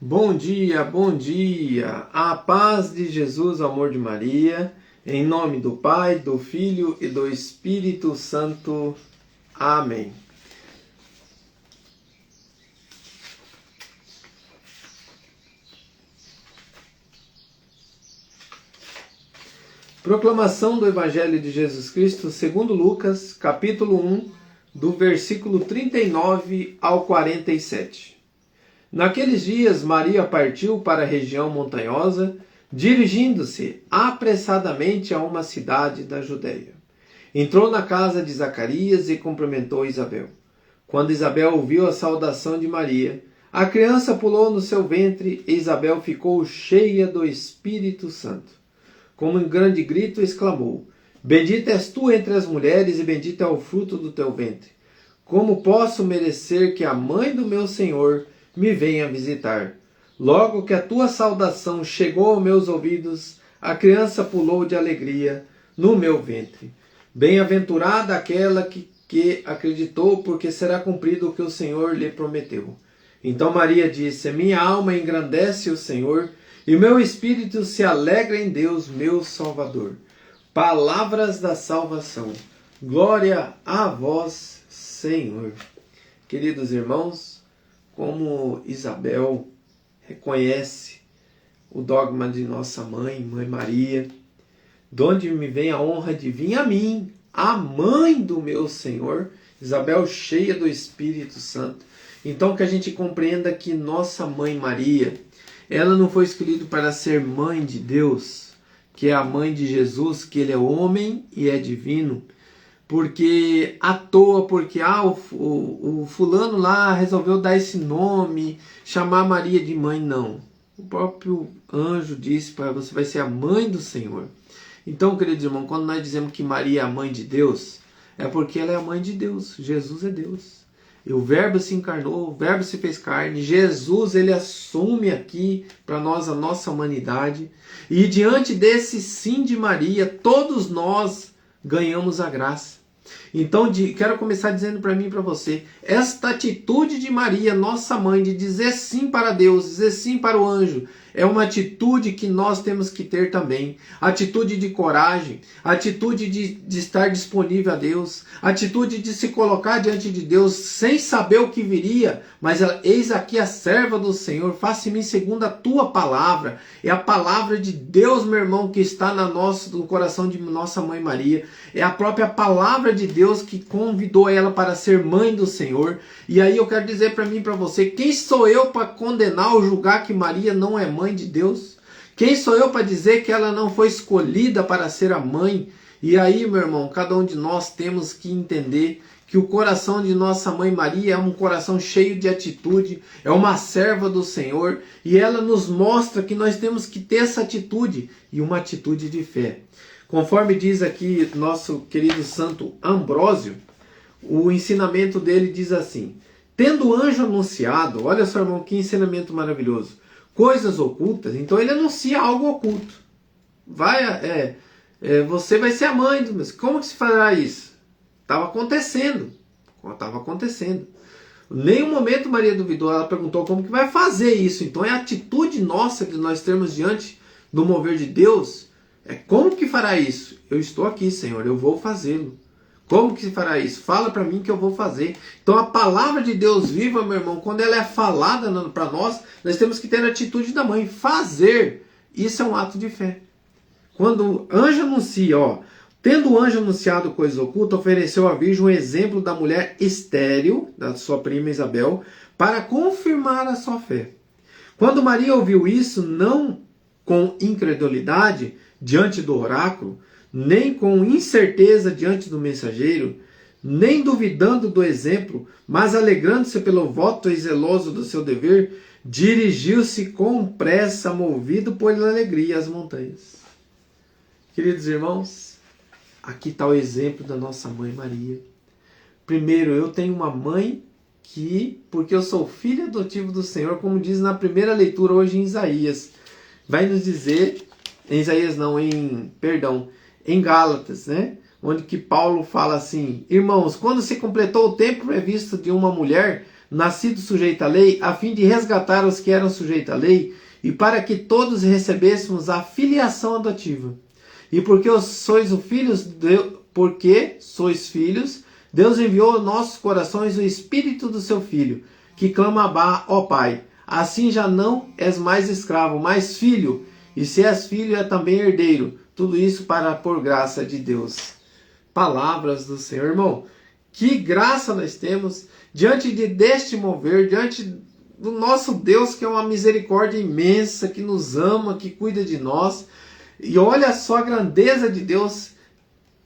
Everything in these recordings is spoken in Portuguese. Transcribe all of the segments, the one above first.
Bom dia, bom dia. A paz de Jesus, o amor de Maria, em nome do Pai, do Filho e do Espírito Santo. Amém. Proclamação do Evangelho de Jesus Cristo segundo Lucas, capítulo 1, do versículo 39 ao 47. Naqueles dias, Maria partiu para a região montanhosa, dirigindo-se apressadamente a uma cidade da Judéia. Entrou na casa de Zacarias e cumprimentou Isabel. Quando Isabel ouviu a saudação de Maria, a criança pulou no seu ventre e Isabel ficou cheia do Espírito Santo. Com um grande grito exclamou: Bendita és tu entre as mulheres e bendito é o fruto do teu ventre. Como posso merecer que a mãe do meu Senhor me venha visitar? Logo que a tua saudação chegou aos meus ouvidos, a criança pulou de alegria no meu ventre. Bem-aventurada aquela que acreditou, porque será cumprido o que o Senhor lhe prometeu. Então Maria disse: Minha alma engrandece o Senhor, e meu espírito se alegra em Deus, meu Salvador. Palavras da salvação. Glória a vós, Senhor. Queridos irmãos, como Isabel reconhece o dogma de nossa mãe, Mãe Maria, de onde me vem a honra de vir a mim, a mãe do meu Senhor, Isabel cheia do Espírito Santo. Então que a gente compreenda que nossa Mãe Maria, ela não foi escolhida para ser mãe de Deus, que é a mãe de Jesus, que ele é homem e é divino, porque à toa, porque o fulano lá resolveu dar esse nome, chamar Maria de mãe. Não. O próprio anjo disse para você vai ser a mãe do Senhor. Então, queridos irmãos, quando nós dizemos que Maria é a mãe de Deus, é porque ela é a mãe de Deus. Jesus é Deus. E o Verbo se encarnou, o Verbo se fez carne. Jesus, ele assume aqui para nós a nossa humanidade. E diante desse sim de Maria, todos nós ganhamos a graça. Então, quero começar dizendo para mim e para você, esta atitude de Maria, nossa mãe, de dizer sim para Deus, dizer sim para o anjo, é uma atitude que nós temos que ter também. Atitude de coragem, atitude de estar disponível a Deus, atitude de se colocar diante de Deus sem saber o que viria, mas eis aqui a serva do Senhor, faça em mim segundo a tua palavra. É a palavra de Deus, meu irmão, que está no coração de nossa mãe Maria. É a própria palavra de Deus que convidou ela para ser mãe do Senhor. E aí eu quero dizer para mim e para você, quem sou eu para condenar ou julgar que Maria não é mãe de Deus? Quem sou eu para dizer que ela não foi escolhida para ser a mãe? E aí, meu irmão, cada um de nós temos que entender que o coração de nossa mãe Maria é um coração cheio de atitude, é uma serva do Senhor, e ela nos mostra que nós temos que ter essa atitude, e uma atitude de fé. Conforme diz aqui nosso querido Santo Ambrósio, o ensinamento dele diz assim: tendo o anjo anunciado, olha só, irmão, que ensinamento maravilhoso, coisas ocultas, então ele anuncia algo oculto. Você vai ser a mãe do meu. Como que se fará isso? Estava acontecendo. Em nenhum momento Maria duvidou, ela perguntou como que vai fazer isso. Então é a atitude nossa que nós temos diante do mover de Deus. Como que fará isso? Eu estou aqui, Senhor, eu vou fazê-lo. Como que se fará isso? Fala para mim que eu vou fazer. Então a palavra de Deus viva, meu irmão, quando ela é falada para nós temos que ter a atitude da mãe. Fazer, isso é um ato de fé. Quando o anjo anuncia, tendo o anjo anunciado coisas ocultas, ofereceu à virgem um exemplo da mulher estéril, da sua prima Isabel, para confirmar a sua fé. Quando Maria ouviu isso, não com incredulidade diante do oráculo, nem com incerteza diante do mensageiro, nem duvidando do exemplo, mas alegrando-se pelo voto e zeloso do seu dever, dirigiu-se com pressa, movido por alegria, às montanhas. Queridos irmãos, aqui está o exemplo da nossa mãe Maria. Primeiro, eu tenho uma mãe porque eu sou filho adotivo do Senhor, como diz na primeira leitura hoje em Isaías, vai nos dizer, em Gálatas, né? Onde que Paulo fala assim: irmãos, quando se completou o tempo previsto de uma mulher nascido sujeito à lei, a fim de resgatar os que eram sujeitos à lei, e para que todos recebêssemos a filiação adotiva. E porque sois filhos, Deus enviou aos nossos corações o Espírito do seu Filho, que clama Abá, ó Pai. Assim já não és mais escravo, mas filho, e se és filho, é também herdeiro. Tudo isso por graça de Deus. Palavras do Senhor. Irmão, que graça nós temos diante deste mover, diante do nosso Deus, que é uma misericórdia imensa, que nos ama, que cuida de nós. E olha só a grandeza de Deus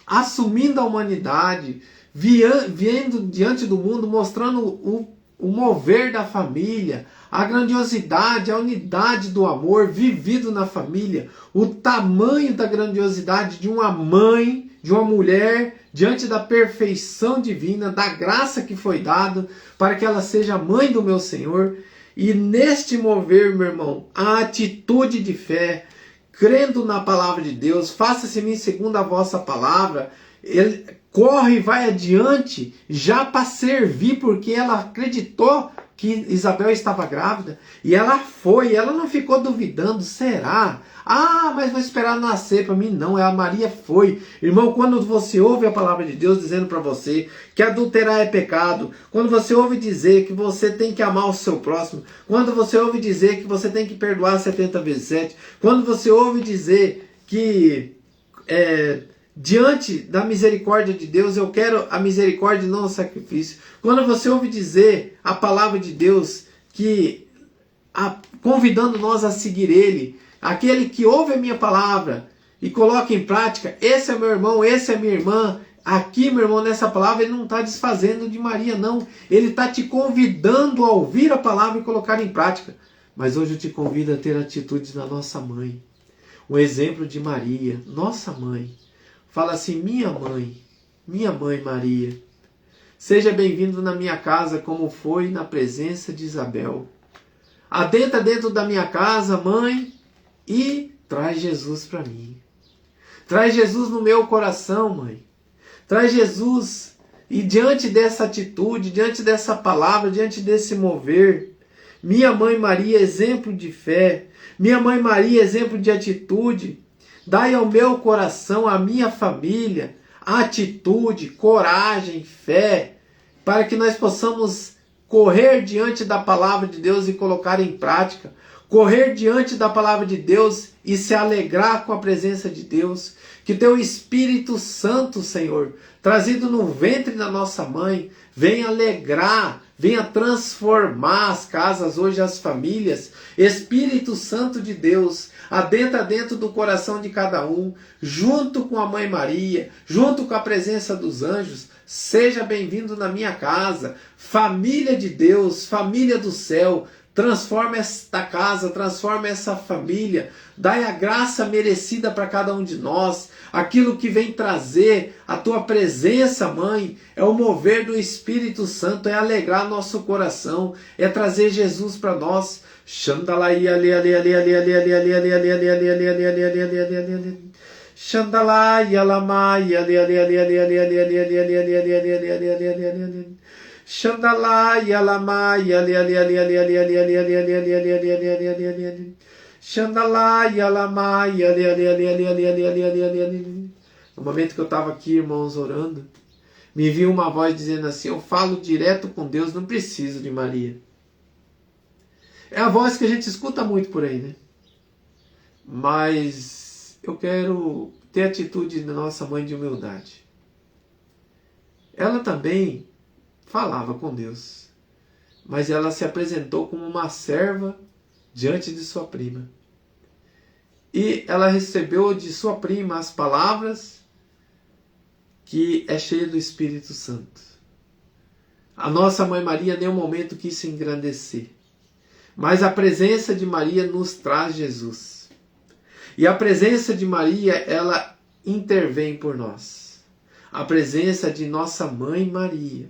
assumindo a humanidade, vindo diante do mundo, mostrando o mover da família, a grandiosidade, a unidade do amor vivido na família, o tamanho da grandiosidade de uma mãe, de uma mulher, diante da perfeição divina, da graça que foi dada para que ela seja mãe do meu Senhor. E neste mover, meu irmão, a atitude de fé, crendo na palavra de Deus, faça-se em mim segundo a vossa palavra, ele corre e vai adiante já para servir, porque ela acreditou que Isabel estava grávida, e ela foi, ela não ficou duvidando, será? Ah, mas vou esperar nascer para mim. Não, a Maria foi. Irmão, quando você ouve a palavra de Deus dizendo para você que adulterar é pecado, quando você ouve dizer que você tem que amar o seu próximo, quando você ouve dizer que você tem que perdoar 70 vezes 7, quando você ouve dizer que diante da misericórdia de Deus, eu quero a misericórdia e não o sacrifício. Quando você ouve dizer a palavra de Deus, convidando nós a seguir Ele, aquele que ouve a minha palavra e coloca em prática, esse é meu irmão, esse é minha irmã. Aqui, meu irmão, nessa palavra, ele não está desfazendo de Maria, não. Ele está te convidando a ouvir a palavra e colocar em prática. Mas hoje eu te convido a ter atitudes da nossa mãe. O exemplo de Maria, nossa mãe. Fala assim, minha mãe Maria, seja bem-vindo na minha casa como foi na presença de Isabel. Adentra dentro da minha casa, mãe, e traz Jesus para mim. Traz Jesus no meu coração, mãe. Traz Jesus, e diante dessa atitude, diante dessa palavra, diante desse mover, minha mãe Maria, exemplo de fé, minha mãe Maria, exemplo de atitude, dai ao meu coração, à minha família, atitude, coragem, fé, para que nós possamos correr diante da palavra de Deus e colocar em prática, correr diante da palavra de Deus e se alegrar com a presença de Deus. Que teu Espírito Santo, Senhor, trazido no ventre da nossa mãe, venha alegrar, venha transformar as casas, hoje as famílias. Espírito Santo de Deus, adentra dentro do coração de cada um, junto com a Mãe Maria, junto com a presença dos anjos. Seja bem-vindo na minha casa, família de Deus, família do céu. Transforma esta casa, transforma essa família, dai a graça merecida para cada um de nós, aquilo que vem trazer a tua presença, mãe, é o mover do Espírito Santo, é alegrar nosso coração, é trazer Jesus para nós. Xandalai alamai ali ali ali ali ali ali ali ali ali ali ali ali ali ali ali Xandalai alamai ali ali ali ali ali ali ali ali ali ali. No momento que eu estava aqui, irmãos, orando, me viu uma voz dizendo assim: eu falo direto com Deus, não preciso de Maria. É a voz que a gente escuta muito por aí, né? Mas eu quero ter atitude da nossa mãe de humildade. Ela também falava com Deus, mas ela se apresentou como uma serva diante de sua prima. E ela recebeu de sua prima as palavras que é cheia do Espírito Santo. A nossa mãe Maria em nenhum momento quis se engrandecer, mas a presença de Maria nos traz Jesus. E a presença de Maria, ela intervém por nós. A presença de nossa mãe Maria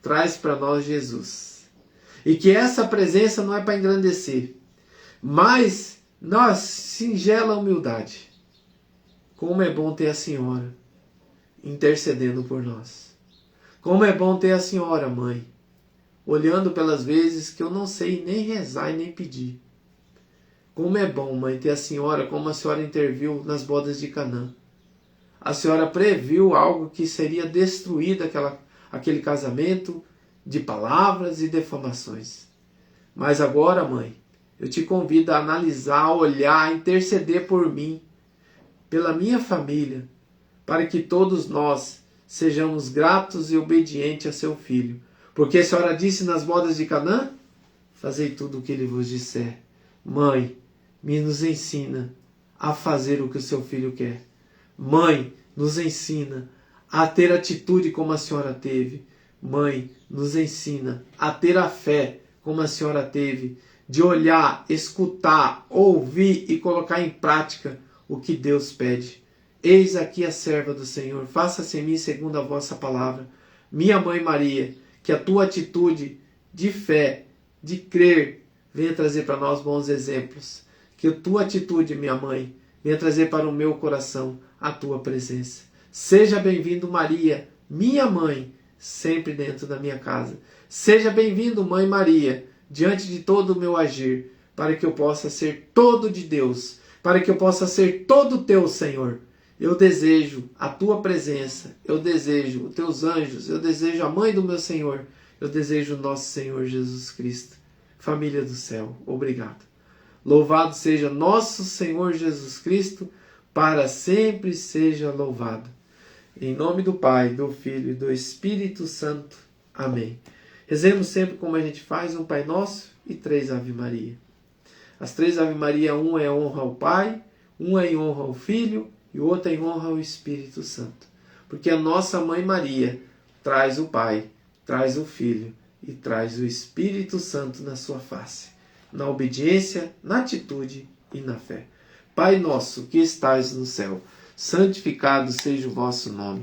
traz para nós Jesus. E que essa presença não é para engrandecer, mas nós, singela humildade. Como é bom ter a Senhora intercedendo por nós. Como é bom ter a Senhora, mãe, olhando pelas vezes que eu não sei nem rezar e nem pedir. Como é bom, mãe, ter a senhora como a senhora interviu nas bodas de Canaã. A senhora previu algo que seria destruído, aquele casamento de palavras e defamações. Mas agora, mãe, eu te convido a analisar, a olhar, a interceder por mim, pela minha família, para que todos nós sejamos gratos e obedientes a seu filho. Porque a senhora disse nas bodas de Canaã: fazei tudo o que ele vos disser. Mãe, nos ensina a fazer o que o seu filho quer. Mãe, nos ensina a ter atitude como a senhora teve. Mãe, nos ensina a ter a fé como a senhora teve, de olhar, escutar, ouvir e colocar em prática o que Deus pede. Eis aqui a serva do Senhor, faça-se em mim segundo a vossa palavra. Minha mãe Maria, que a tua atitude de fé, de crer, venha trazer para nós bons exemplos. Que a tua atitude, minha mãe, venha trazer para o meu coração a tua presença. Seja bem-vindo, Maria, minha mãe, sempre dentro da minha casa. Seja bem-vindo, Mãe Maria, diante de todo o meu agir, para que eu possa ser todo de Deus, para que eu possa ser todo teu, Senhor. Eu desejo a tua presença, eu desejo os teus anjos, eu desejo a mãe do meu Senhor, eu desejo o nosso Senhor Jesus Cristo. Família do céu, obrigado. Louvado seja nosso Senhor Jesus Cristo, para sempre seja louvado. Em nome do Pai, do Filho e do Espírito Santo. Amém. Rezemos sempre como a gente faz, um Pai Nosso e 3 Ave Maria. As 3 Ave Maria, um é honra ao Pai, um é em honra ao Filho e o outro é em honra ao Espírito Santo. Porque a nossa Mãe Maria traz o Pai, traz o Filho e traz o Espírito Santo na sua face, na obediência, na atitude e na fé. Pai nosso que estais no céu, santificado seja o vosso nome.